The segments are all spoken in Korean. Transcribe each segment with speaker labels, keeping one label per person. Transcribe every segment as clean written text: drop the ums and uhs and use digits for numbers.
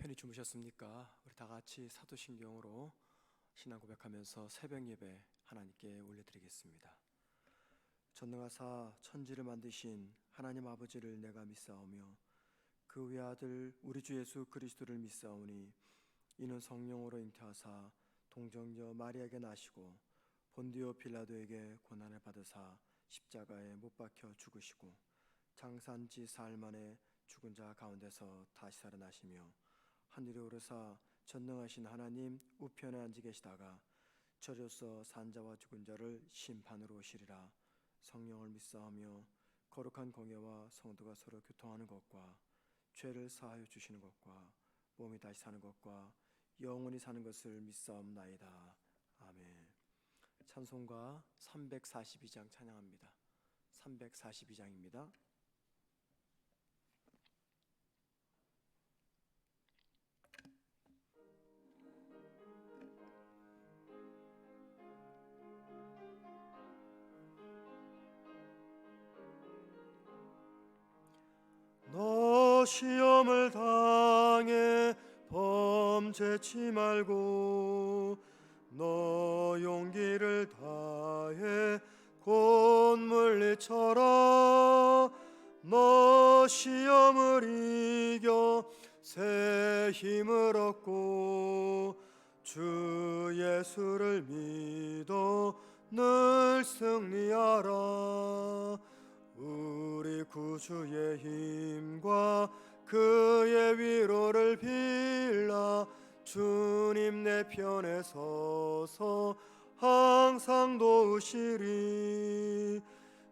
Speaker 1: 편히 주무셨습니까? 우리 다 같이 사도신경으로 신앙 고백하면서 새벽 예배 하나님께 올려드리겠습니다. 전능하사 천지를 만드신 하나님 아버지를 내가 믿사오며 그 외아들 우리 주 예수 그리스도를 믿사오니 이는 성령으로 잉태하사 동정녀 마리아에게 나시고 본디오 빌라도에게 고난을 받으사 십자가에 못 박혀 죽으시고 장사한지 사흘 만에 죽은 자 가운데서 다시 살아나시며 하늘에 오르사 전능하신 하나님 우편에 앉아 계시다가 저로서 산자와 죽은 자를 심판으로 오시리라. 성령을 믿사오며 거룩한 공예와 성도가 서로 교통하는 것과 죄를 사하여 주시는 것과 몸이 다시 사는 것과 영원히 사는 것을 믿사옵나이다. 아멘. 찬송가 342장 찬양합니다. 342장입니다. 너 시험을 당해 범죄치 말고 너 용기를 다해 곧 물리쳐라. 너 시험을 이겨 새 힘을 얻고 주 예수를 믿어 늘 승리하라. 우리 구주의 힘과 그의 위로를 빌라. 주님 내 편에 서서 항상 도우시리.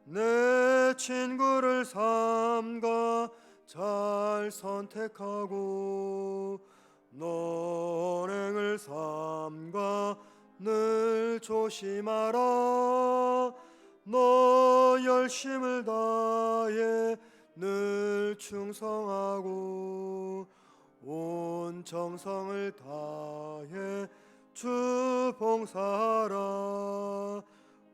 Speaker 1: 내 친구를 삼가 잘 선택하고 논행을 삼가 늘 조심하라. 너 열심을 다해 늘 충성하고 온 정성을 다해 주 봉사하라.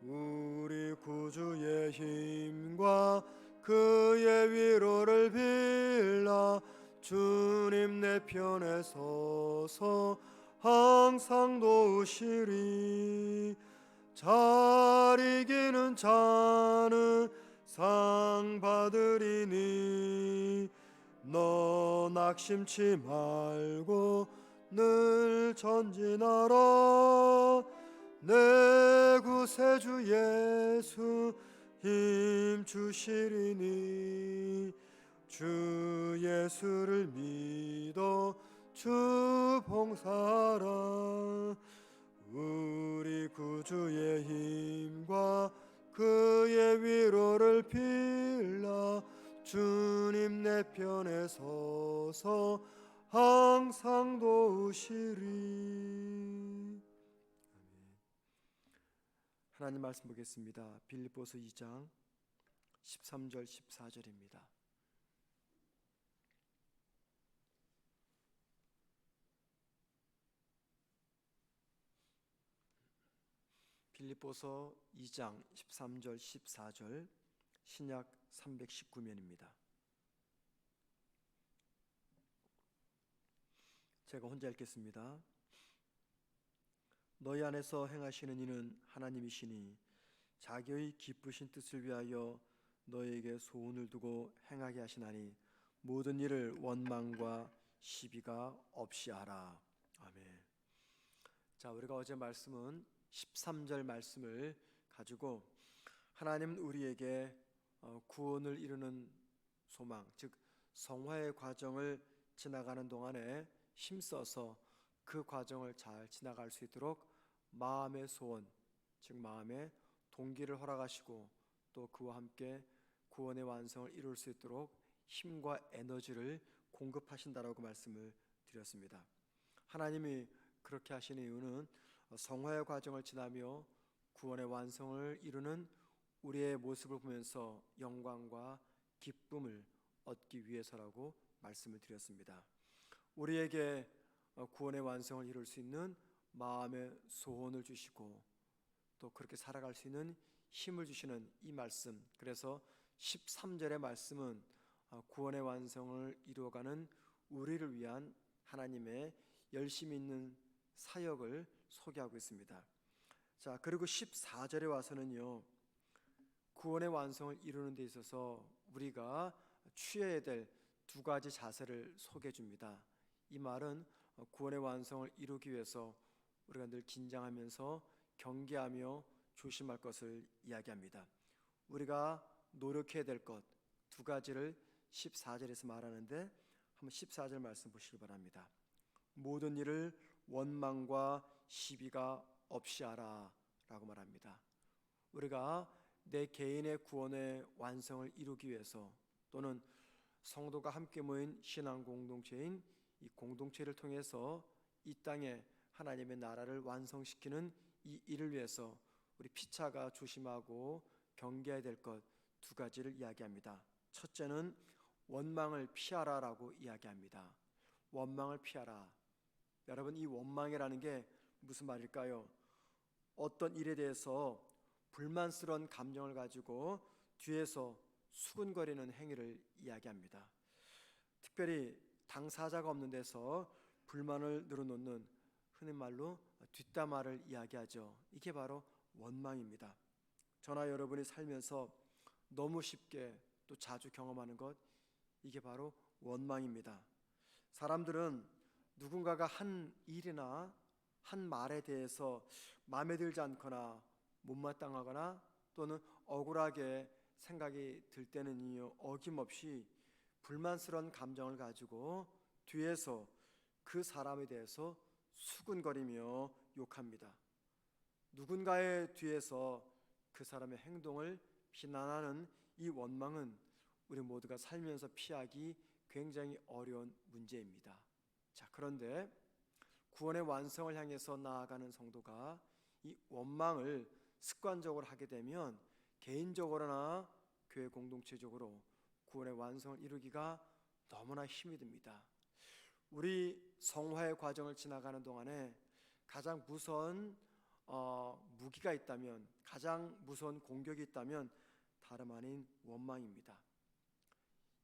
Speaker 1: 우리 구주의 힘과 그의 위로를 빌라. 주님 내 편에 서서 항상 도우시리. 잘 이기는 자는 상 받으리니 너 낙심치 말고 늘 전진하라. 내 구세주 예수 힘 주시리니 주 예수를 믿어 주 봉사하라. 우리 구주의 힘과 그의 위로를 빌라. 주님 내 편에 서서 항상 도우시리. 하나님 말씀 보겠습니다. 빌립보서 2장 13절 14절입니다. 빌립보서 2장 13절 14절 신약 319면입니다. 제가 혼자 읽겠습니다. 너희 안에서 행하시는 이는 하나님이시니 자기의 기쁘신 뜻을 위하여 너희에게 소원을 두고 행하게 하시나니 모든 일을 원망과 시비가 없이 하라. 아멘. 자, 우리가 어제 말씀은 13절 말씀을 가지고 하나님은 우리에게 구원을 이루는 소망, 즉 성화의 과정을 지나가는 동안에 힘써서 그 과정을 잘 지나갈 수 있도록 마음의 소원, 즉 마음의 동기를 허락하시고 또 그와 함께 구원의 완성을 이룰 수 있도록 힘과 에너지를 공급하신다라고 말씀을 드렸습니다. 하나님이 그렇게 하시는 이유는 성화의 과정을 지나며 구원의 완성을 이루는 우리의 모습을 보면서 영광과 기쁨을 얻기 위해서라고 말씀을 드렸습니다. 우리에게 구원의 완성을 이룰 수 있는 마음의 소원을 주시고 또 그렇게 살아갈 수 있는 힘을 주시는 이 말씀, 그래서 13절의 말씀은 구원의 완성을 이루어가는 우리를 위한 하나님의 열심히 있는 사역을 소개하고 있습니다. 자, 그리고 14절에 와서는요, 구원의 완성을 이루는 데 있어서 우리가 취해야 될 두 가지 자세를 소개해 줍니다. 이 말은 구원의 완성을 이루기 위해서 우리가 늘 긴장하면서 경계하며 조심할 것을 이야기합니다. 우리가 노력해야 될 것 두 가지를 14절에서 말하는데, 한번 14절 말씀 보시기 바랍니다. 모든 일을 원망과 시비가 없이 하라 라고 말합니다. 우리가 내 개인의 구원의 완성을 이루기 위해서, 또는 성도가 함께 모인 신앙 공동체인 이 공동체를 통해서 이 땅에 하나님의 나라를 완성시키는 이 일을 위해서 우리 피차가 조심하고 경계해야 될 것 두 가지를 이야기합니다. 첫째는 원망을 피하라라고 이야기합니다. 원망을 피하라. 여러분, 이 원망이라는 게 무슨 말일까요? 어떤 일에 대해서 불만스러운 감정을 가지고 뒤에서 수근거리는 행위를 이야기합니다. 특별히 당사자가 없는 데서 불만을 늘어놓는, 흔히 말로 뒷담화를 이야기하죠. 이게 바로 원망입니다. 저나 여러분이 살면서 너무 쉽게 또 자주 경험하는 것, 이게 바로 원망입니다. 사람들은 누군가가 한 일이나 한 말에 대해서 마음에 들지 않거나 못마땅하거나 또는 억울하게 생각이 들 때는요, 어김없이 불만스러운 감정을 가지고 뒤에서 그 사람에 대해서 수근거리며 욕합니다. 누군가의 뒤에서 그 사람의 행동을 비난하는 이 원망은 우리 모두가 살면서 피하기 굉장히 어려운 문제입니다. 자, 그런데 구원의 완성을 향해서 나아가는 성도가 이 원망을 습관적으로 하게 되면 개인적으로나 교회 공동체적으로 구원의 완성을 이루기가 너무나 힘이 듭니다. 우리 성화의 과정을 지나가는 동안에 가장 무서운 무기가 있다면, 가장 무서운 공격이 있다면 다름 아닌 원망입니다.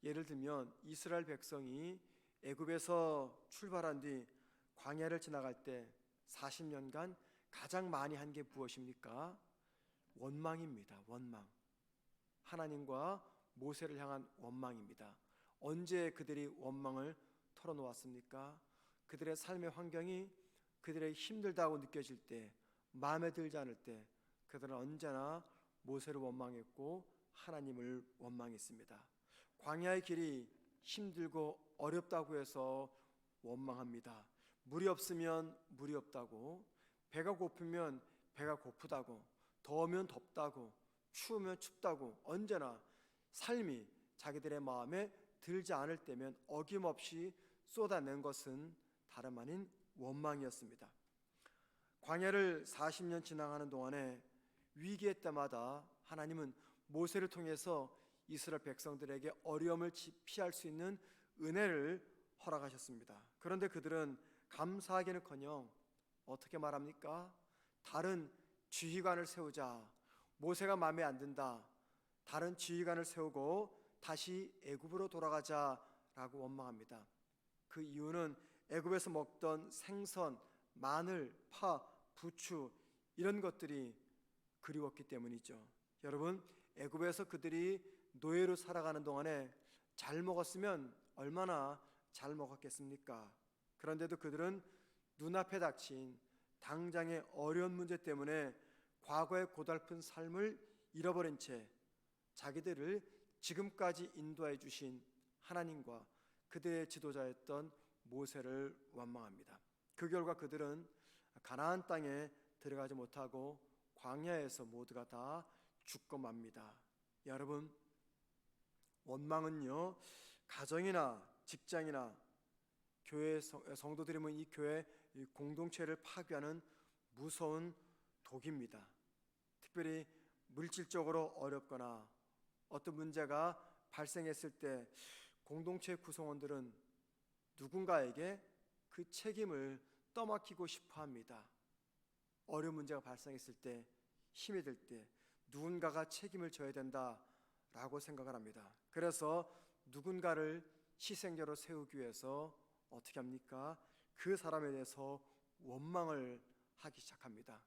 Speaker 1: 예를 들면 이스라엘 백성이 애굽에서 출발한 뒤 광야를 지나갈 때 40년간 가장 많이 한 게 무엇입니까? 원망입니다. 원망. 하나님과 모세를 향한 원망입니다. 언제 그들이 원망을 털어놓았습니까? 그들의 삶의 환경이 그들의 힘들다고 느껴질 때, 마음에 들지 않을 때 그들은 언제나 모세를 원망했고 하나님을 원망했습니다. 광야의 길이 힘들고 어렵다고 해서 원망합니다. 물이 없으면 물이 없다고, 배가 고프면 배가 고프다고, 더우면 덥다고, 추우면 춥다고, 언제나 삶이 자기들의 마음에 들지 않을 때면 어김없이 쏟아낸 것은 다름 아닌 원망이었습니다. 광야를 40년 지나가는 동안에 위기의 때마다 하나님은 모세를 통해서 이스라엘 백성들에게 어려움을 피할 수 있는 은혜를 허락하셨습니다. 그런데 그들은 감사하기는커녕 어떻게 말합니까? 다른 지휘관을 세우자. 모세가 마음에 안 든다. 다른 지휘관을 세우고 다시 애굽으로 돌아가자라고 원망합니다. 그 이유는 애굽에서 먹던 생선, 마늘, 파, 부추 이런 것들이 그리웠기 때문이죠. 여러분, 애굽에서 그들이 노예로 살아가는 동안에 잘 먹었으면 얼마나 잘 먹었겠습니까? 그런데도 그들은 눈앞에 닥친 당장의 어려운 문제 때문에 과거의 고달픈 삶을 잃어버린 채 자기들을 지금까지 인도해 주신 하나님과 그들의 지도자였던 모세를 원망합니다. 그 결과 그들은 가나안 땅에 들어가지 못하고 광야에서 모두가 다 죽고 맙니다. 여러분, 원망은요, 가정이나 직장이나 교회 성도들이 모인 이 교회 공동체를 파괴하는 무서운 독입니다. 특별히 물질적으로 어렵거나 어떤 문제가 발생했을 때 공동체 구성원들은 누군가에게 그 책임을 떠맡기고 싶어 합니다. 어려운 문제가 발생했을 때, 힘이 들 때 누군가가 책임을 져야 된다라고 생각을 합니다. 그래서 누군가를 희생자로 세우기 위해서 어떻게 합니까? 그 사람에 대해서 원망을 하기 시작합니다.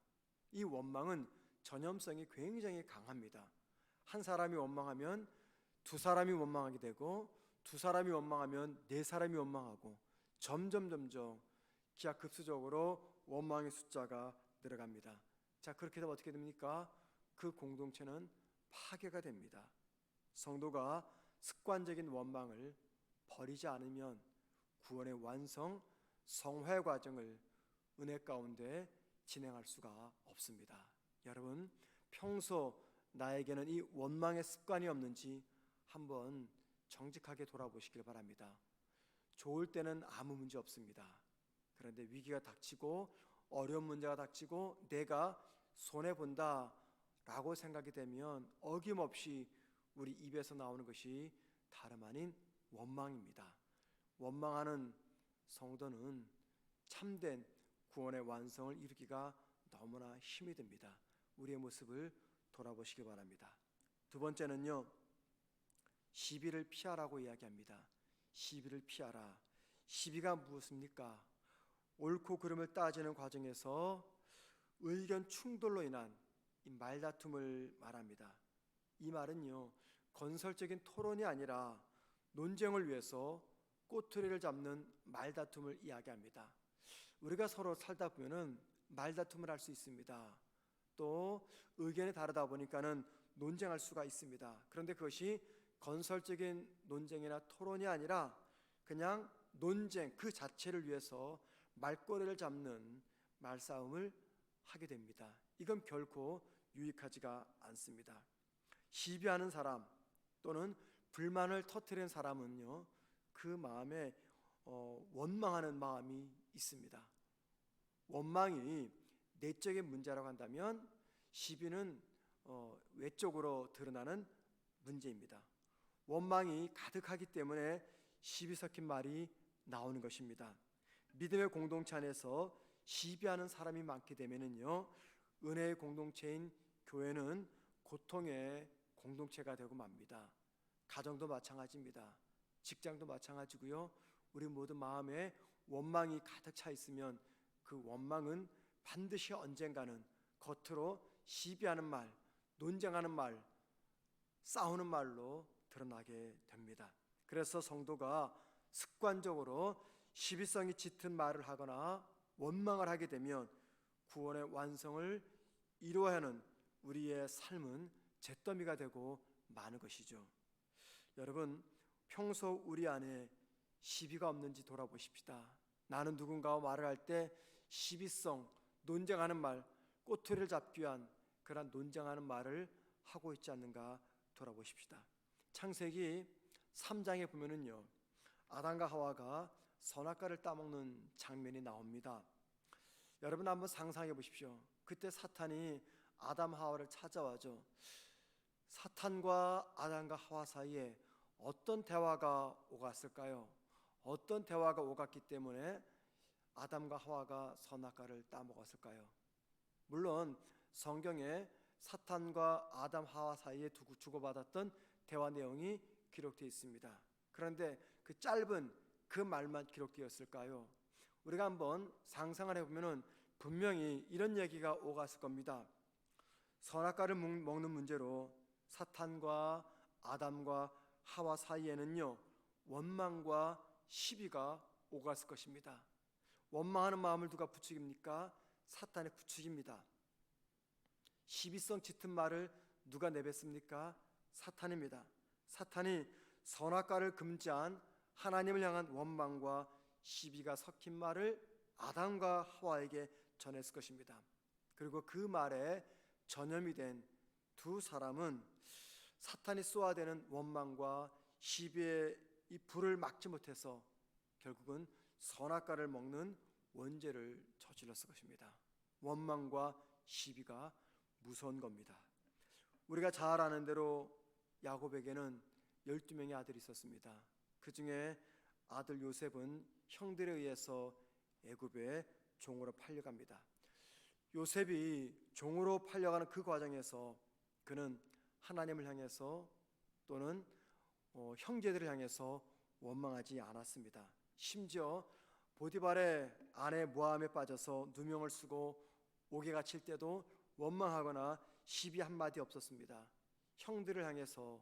Speaker 1: 이 원망은 전염성이 굉장히 강합니다. 한 사람이 원망하면 두 사람이 원망하게 되고, 두 사람이 원망하면 네 사람이 원망하고, 점점 기하급수적으로 원망의 숫자가 늘어갑니다. 자, 그렇게 되면 어떻게 됩니까? 그 공동체는 파괴가 됩니다. 성도가 습관적인 원망을 버리지 않으면 구원의 완성, 성회 과정을 은혜 가운데 진행할 수가 없습니다. 여러분, 평소 나에게는 이 원망의 습관이 없는지 한번 정직하게 돌아보시길 바랍니다. 좋을 때는 아무 문제 없습니다. 그런데 위기가 닥치고 어려운 문제가 닥치고 내가 손해본다 라고 생각이 되면 어김없이 우리 입에서 나오는 것이 다름 아닌 원망입니다. 원망하는 성도는 참된 구원의 완성을 이루기가 너무나 힘이 듭니다. 우리의 모습을 돌아보시기 바랍니다. 두 번째는요, 시비를 피하라고 이야기합니다. 시비를 피하라. 시비가 무엇입니까? 옳고 그름을 따지는 과정에서 의견 충돌로 인한 이 말다툼을 말합니다. 이 말은요, 건설적인 토론이 아니라 논쟁을 위해서 꼬투리를 잡는 말다툼을 이야기합니다. 우리가 서로 살다 보면은 말다툼을 할 수 있습니다. 또 의견이 다르다 보니까는 논쟁할 수가 있습니다. 그런데 그것이 건설적인 논쟁이나 토론이 아니라 그냥 논쟁 그 자체를 위해서 말꼬리를 잡는 말싸움을 하게 됩니다. 이건 결코 유익하지가 않습니다. 시비하는 사람 또는 불만을 터뜨리는 사람은요, 그 마음에 원망하는 마음이 있습니다. 원망이 내적인 문제라고 한다면 시비는 외적으로 드러나는 문제입니다. 원망이 가득하기 때문에 시비 섞인 말이 나오는 것입니다. 믿음의 공동체 안에서 시비하는 사람이 많게 되면은요, 은혜의 공동체인 교회는 고통의 공동체가 되고 맙니다. 가정도 마찬가지입니다. 직장도 마찬가지고요. 우리 모두 마음에 원망이 가득 차 있으면 그 원망은 반드시 언젠가는 겉으로 시비하는 말, 논쟁하는 말, 싸우는 말로 드러나게 됩니다. 그래서 성도가 습관적으로 시비성이 짙은 말을 하거나 원망을 하게 되면 구원의 완성을 이루어야 하는 우리의 삶은 잿더미가 되고 마는 것이죠. 여러분, 평소 우리 안에 시비가 없는지 돌아보십시다. 나는 누군가와 말을 할 때 시비성, 논쟁하는 말, 꼬투리를 잡기 위한 그런 논쟁하는 말을 하고 있지 않는가 돌아보십시다. 창세기 3장에 보면은요, 아담과 하와가 선악과를 따먹는 장면이 나옵니다. 여러분 한번 상상해 보십시오. 그때 사탄이 아담 하와를 찾아와죠. 사탄과 아담과 하와 사이에 어떤 대화가 오갔을까요? 어떤 대화가 오갔기 때문에 아담과 하와가 선악과를 따먹었을까요? 물론 성경에 사탄과 아담 하와 사이에 주고받았던 대화 내용이 기록되어 있습니다. 그런데 그 짧은 그 말만 기록되었을까요? 우리가 한번 상상을 해보면 분명히 이런 얘기가 오갔을 겁니다. 선악과를 먹는 문제로 사탄과 아담과 하와 사이에는요, 원망과 시비가 오갔을 것입니다. 원망하는 마음을 누가 부추깁니까? 사탄의 부추깁니다. 시비성 짙은 말을 누가 내뱉습니까? 사탄입니다. 사탄이 선악과를 금지한 하나님을 향한 원망과 시비가 섞인 말을 아담과 하와에게 전했을 것입니다. 그리고 그 말에 전염이 된 두 사람은 사탄이 쏘아대는 원망과 시비의 이 불을 막지 못해서 결국은 선악과를 먹는 원죄를 저질렀을 것입니다. 원망과 시비가 무서운 겁니다. 우리가 잘 아는 대로 야곱에게는 12명의 아들이 있었습니다. 그 중에 아들 요셉은 형들에 의해서 애굽의 종으로 팔려갑니다. 요셉이 종으로 팔려가는 그 과정에서 그는 하나님을 향해서 또는 형제들을 향해서 원망하지 않았습니다. 심지어 보디발의 아내 모함에 빠져서 누명을 쓰고 옥에 갇힐 때도 원망하거나 시비 한마디 없었습니다. 형들을 향해서,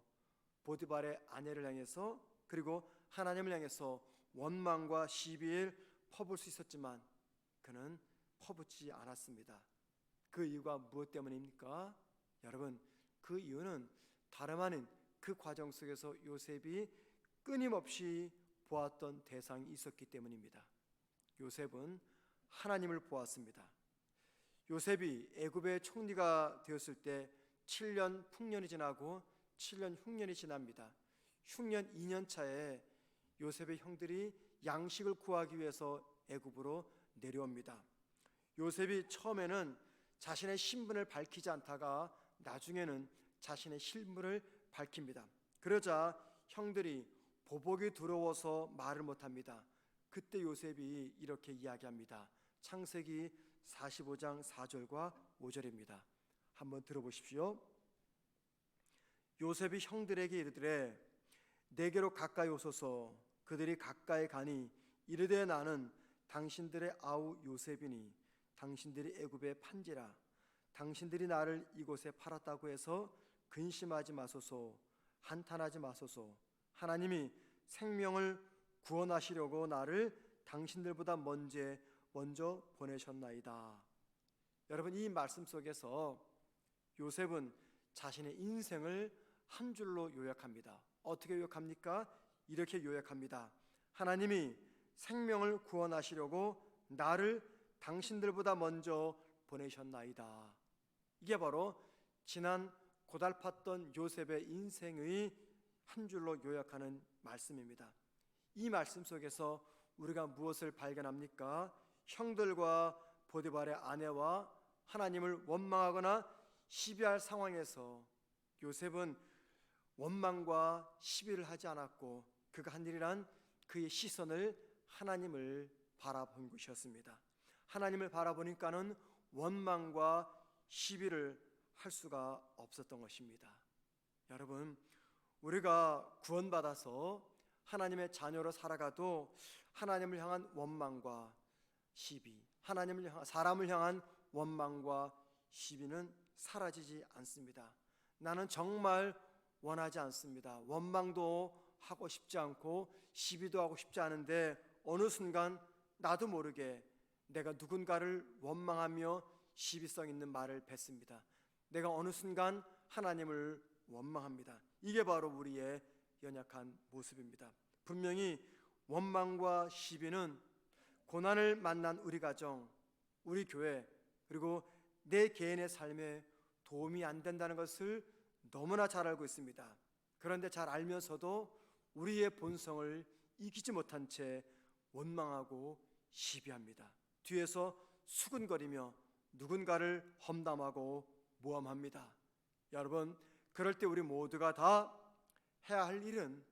Speaker 1: 보디발의 아내를 향해서, 그리고 하나님을 향해서 원망과 시비를 퍼붓을 수 있었지만 그는 퍼붓지 않았습니다. 그 이유가 무엇 때문입니까? 여러분, 그 이유는 다름 아닌 그 과정 속에서 요셉이 끊임없이 보았던 대상이 있었기 때문입니다. 요셉은 하나님을 보았습니다. 요셉이 애굽의 총리가 되었을 때 7년 풍년이 지나고 7년 흉년이 지납니다. 흉년 2년 차에 요셉의 형들이 양식을 구하기 위해서 애굽으로 내려옵니다. 요셉이 처음에는 자신의 신분을 밝히지 않다가 나중에는 자신의 신분을 밝힙니다. 그러자 형들이 보복이 두려워서 말을 못합니다. 그때 요셉이 이렇게 이야기합니다. 창세기 45장 4절과 5절입니다. 한번 들어보십시오. 요셉이 형들에게 이르되 내게로 가까이 오소서. 그들이 가까이 가니 이르되 나는 당신들의 아우 요셉이니 당신들이 애굽에 판지라. 당신들이 나를 이곳에 팔았다고 해서 근심하지 마소서. 한탄하지 마소서. 하나님이 생명을 구원하시려고 나를 당신들보다 먼저 보내셨나이다. 여러분, 이 말씀 속에서 요셉은 자신의 인생을 한 줄로 요약합니다. 어떻게 요약합니까? 이렇게 요약합니다. 하나님이 생명을 구원하시려고 나를 당신들보다 먼저 보내셨나이다. 이게 바로 지난 고달팠던 요셉의 인생의 한 줄로 요약하는 말씀입니다. 이 말씀 속에서 우리가 무엇을 발견합니까? 형들과 보디발의 아내와 하나님을 원망하거나 시비할 상황에서 요셉은 원망과 시비를 하지 않았고 그가 한 일이란 그의 시선을 하나님을 바라본 것이었습니다. 하나님을 바라보니까는 원망과 시비를 할 수가 없었던 것입니다. 여러분, 우리가 구원받아서 하나님의 자녀로 살아가도 하나님을 향한 원망과 시비, 사람을 향한 원망과 시비는 사라지지 않습니다. 나는 정말 원하지 않습니다. 원망도 하고 싶지 않고 시비도 하고 싶지 않은데 어느 순간 나도 모르게 내가 누군가를 원망하며 시비성 있는 말을 뱉습니다. 내가 어느 순간 하나님을 원망합니다. 이게 바로 우리의 연약한 모습입니다. 분명히 원망과 시비는 고난을 만난 우리 가정, 우리 교회, 그리고 내 개인의 삶에 도움이 안 된다는 것을 너무나 잘 알고 있습니다. 그런데 잘 알면서도 우리의 본성을 이기지 못한 채 원망하고 시비합니다. 뒤에서 수군거리며 누군가를 험담하고 모함합니다. 여러분, 그럴 때 우리 모두가 다 해야 할 일은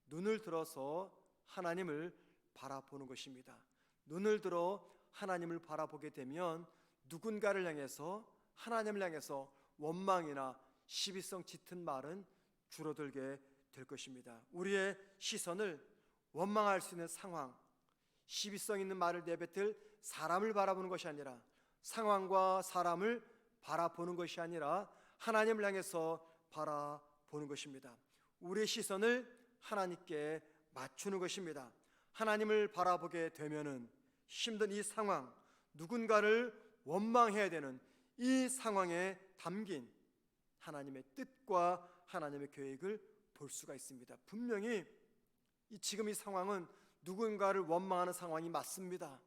Speaker 1: 눈을 들어서 하나님을 바라보는 것입니다. 눈을 들어 하나님을 바라보게 되면 누군가를 향해서, 하나님을 향해서 원망이나 시비성 짙은 말은 줄어들게 될 것입니다. 우리의 시선을 원망할 수 있는 상황, 시비성 있는 말을 내뱉을 사람을 바라보는 것이 아니라, 상황과 사람을 바라보는 것이 아니라 하나님을 향해서 바라보는 것입니다. 우리의 시선을 하나님께 맞추는 것입니다. 하나님을 바라보게 되면은 힘든 이 상황, 누군가를 원망해야 되는 이 상황에 담긴 하나님의 뜻과 하나님의 계획을 볼 수가 있습니다. 분명히 지금 이 상황은 누군가를 원망하는 상황이 맞습니다.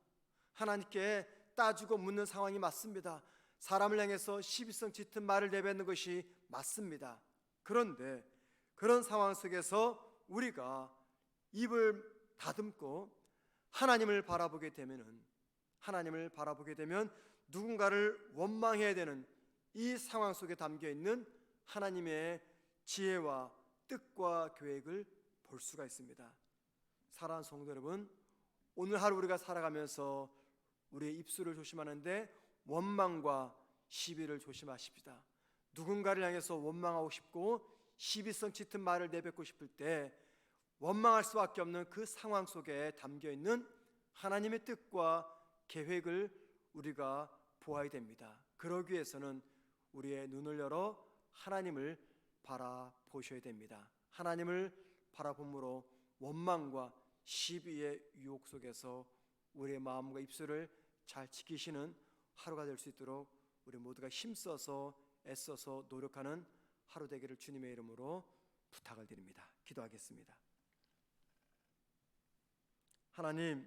Speaker 1: 하나님께 따지고 묻는 상황이 맞습니다. 사람을 향해서 시비성 짙은 말을 내뱉는 것이 맞습니다. 그런데 그런 상황 속에서 우리가 입을 다듬고 하나님을 바라보게 되면 누군가를 원망해야 되는 이 상황 속에 담겨 있는 하나님의 지혜와 뜻과 계획을 볼 수가 있습니다. 사랑하는 성도 여러분, 오늘 하루 우리가 살아가면서 우리의 입술을 조심하는데 원망과 시비를 조심하십시다. 누군가를 향해서 원망하고 싶고 시비성 짙은 말을 내뱉고 싶을 때 원망할 수밖에 없는 그 상황 속에 담겨 있는 하나님의 뜻과 계획을 우리가 보아야 됩니다. 그러기 위해서는 우리의 눈을 열어 하나님을 바라보셔야 됩니다. 하나님을 바라봄으로 원망과 시비의 유혹 속에서 우리의 마음과 입술을 잘 지키시는 하루가 될 수 있도록 우리 모두가 힘써서 애써서 노력하는 하루 되기를 주님의 이름으로 부탁을 드립니다. 기도하겠습니다. 하나님,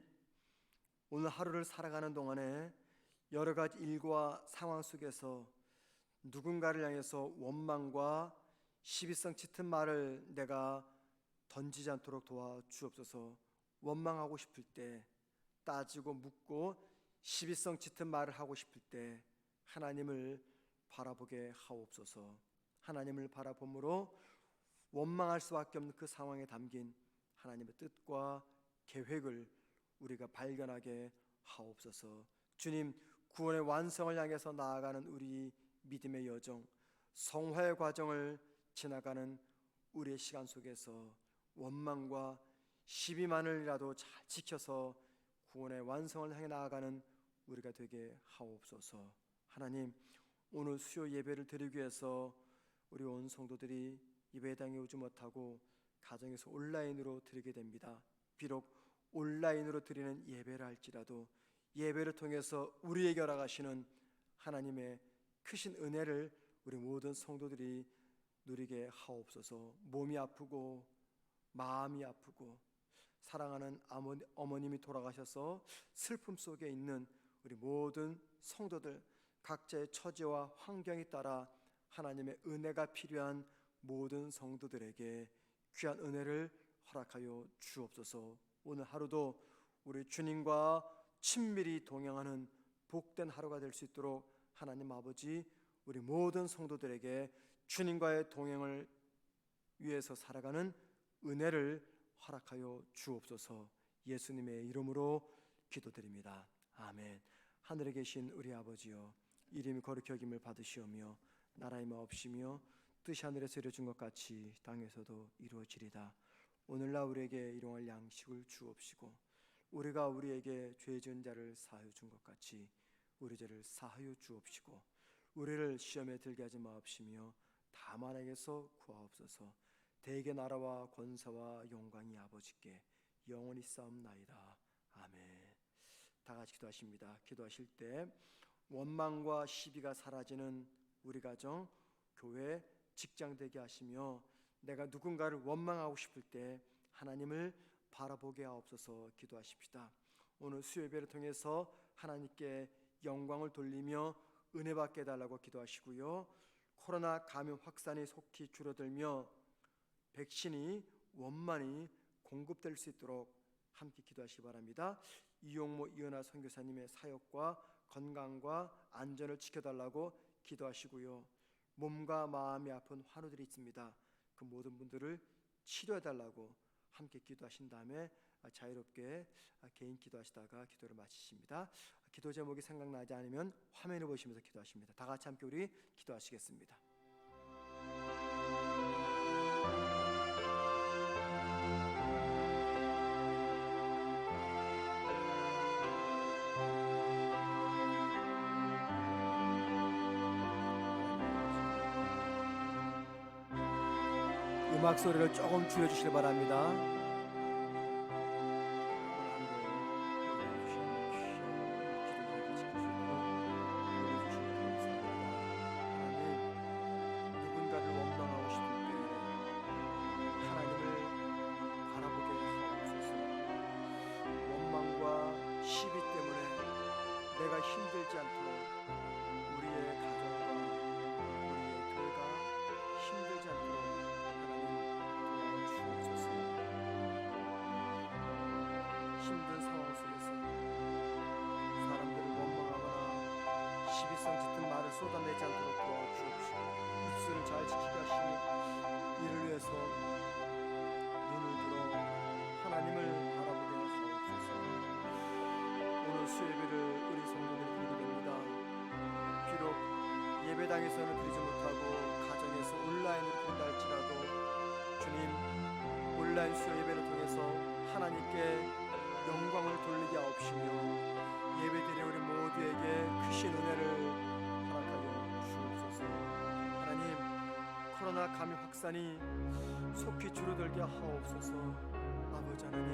Speaker 1: 오늘 하루를 살아가는 동안에 여러 가지 일과 상황 속에서 누군가를 향해서 원망과 시비성 짙은 말을 내가 던지지 않도록 도와주옵소서. 원망하고 싶을 때, 따지고 묻고 시비성 짙은 말을 하고 싶을 때 하나님을 바라보게 하옵소서. 하나님을 바라봄으로 원망할 수밖에 없는 그 상황에 담긴 하나님의 뜻과 계획을 우리가 발견하게 하옵소서. 주님, 구원의 완성을 향해서 나아가는 우리 믿음의 여정, 성화의 과정을 지나가는 우리의 시간 속에서 원망과 시비만을이라도 잘 지켜서 구원의 완성을 향해 나아가는 우리가 되게 하옵소서. 하나님, 오늘 수요 예배를 드리기 위해서 우리 온 성도들이 예배당에 오지 못하고 가정에서 온라인으로 드리게 됩니다. 비록 온라인으로 드리는 예배를 할지라도 예배를 통해서 우리에게 허락하시는 하나님의 크신 은혜를 우리 모든 성도들이 누리게 하옵소서. 몸이 아프고 마음이 아프고 사랑하는 어머님이 돌아가셔서 슬픔 속에 있는 우리 모든 성도들, 각자의 처지와 환경에 따라 하나님의 은혜가 필요한 모든 성도들에게 귀한 은혜를 허락하여 주옵소서. 오늘 하루도 우리 주님과 친밀히 동행하는 복된 하루가 될 수 있도록 하나님 아버지, 우리 모든 성도들에게 주님과의 동행을 위해서 살아가는 은혜를 허락하여 주옵소서. 예수님의 이름으로 기도드립니다. 아멘. 하늘에 계신 우리 아버지여, 이름이 거룩히 여김을 받으시오며 나라의 마옵시며 뜻이 하늘에서 이루어진 것 같이 땅에서도 이루어지리다. 오늘날 우리에게 일용할 양식을 주옵시고 우리가 우리에게 죄 지은 자를 사하여 준 것 같이 우리 죄를 사하여 주옵시고 우리를 시험에 들게 하지 마옵시며 다만 악에서 구하옵소서. 대개 나라와 권세와 영광이 아버지께 영원히 싸움나이다. 아멘. 다 같이 기도하십니다. 기도하실 때 원망과 시비가 사라지는 우리 가정, 교회, 직장 되게 하시며 내가 누군가를 원망하고 싶을 때 하나님을 바라보게 하옵소서. 기도하십시다. 오늘 수요 예배를 통해서 하나님께 영광을 돌리며 은혜 받게 해달라고 기도하시고요. 코로나 감염 확산이 속히 줄어들며 백신이 원만히 공급될 수 있도록 함께 기도하시기 바랍니다. 이용모 이은하 선교사님의 사역과 건강과 안전을 지켜달라고 기도하시고요. 몸과 마음이 아픈 환우들이 있습니다. 그 모든 분들을 치료해달라고 함께 기도하신 다음에 자유롭게 개인 기도하시다가 기도를 마치십니다. 기도 제목이 생각나지 않으면 화면을 보시면서 기도하십니다. 다 같이 함께 우리 기도하시겠습니다. 음악 소리를 조금 줄여주시기 바랍니다. 누군가를 원망하고 싶을 때 하나님을 바라보게 하옵소서. 원망과 시비 때문에 내가 힘들지 않도록 우리의 가정과 우리의 교회가 힘들지 않도록 힘든 상황 속에서 사람들을 원망하거나 시비성 짙은 말을 쏟아내지 않도록 도와주옵시고 입술을 잘 지키게 하시니 이를 위해서 눈을 들어 하나님을 바라보게 하옵소서. 오늘 수요예배를 우리 성도들이 드리게 됩니다. 비록 예배당에서는 드리지 못하고 가정에서 온라인으로 드린다 할지라도 주님, 온라인 수요 예배를 통해서 하나님께 영광을 돌리게 하옵시며 예배드린 우리 모두에게 크신 은혜를 허락하여 주옵소서. 하나님, 코로나 감염 확산이 속히 줄어들게 하옵소서. 아버지 하나님,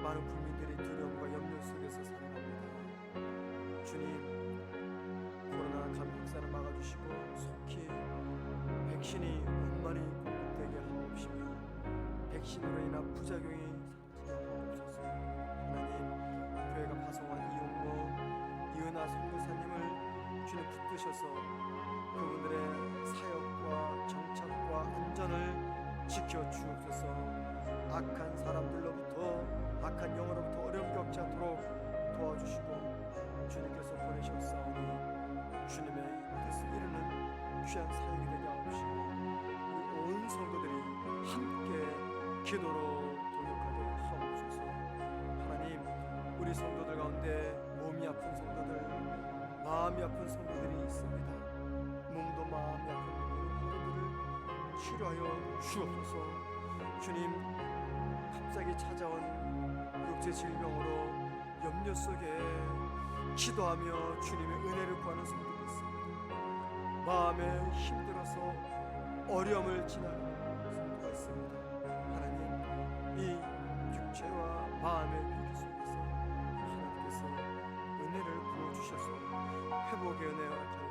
Speaker 1: 많은 국민들이 두려움과 염려 속에서 살아갑니다. 주님, 코로나 감염 확산을 막아주시고 속히 백신이 원만히 공급되게 하옵시며 백신으로 인한 부작용이 사라지게 하옵소서. 하나님, 교회가 파송한 이용모, 이은하 선교사님을 주님 붙드셔서 그분들의 사역과 정착과 안전을 지켜주옵소서. 악한 사람들로부터, 악한 영으로부터 어려움 겪지 않도록 도와주시고 주님께서 보내셨사오니 주님의 뜻을 이루는 귀한 사역이 되게 하옵시고 우리 온 성도들이 함께 기도로 동역하게 하옵소서. 하나님, 우리 성도들 가운데 몸이 아픈 성도들, 마음이 아픈 성도들이 있습니다. 몸도 마음이 아픈 성도들을 치료하여 주옵소서. 주님, 갑자기 찾아온 육체 질병으로 염려 속에 기도하며 주님의 은혜를 구하는 성도도 있습니다. 마음에 힘들어서 어려움을 지나는 성도가 있습니다. 하나님, 이 육체와 마음의 위기 속에서 하나님께서 은혜를 부어주셔서 회복의 은혜 허락하여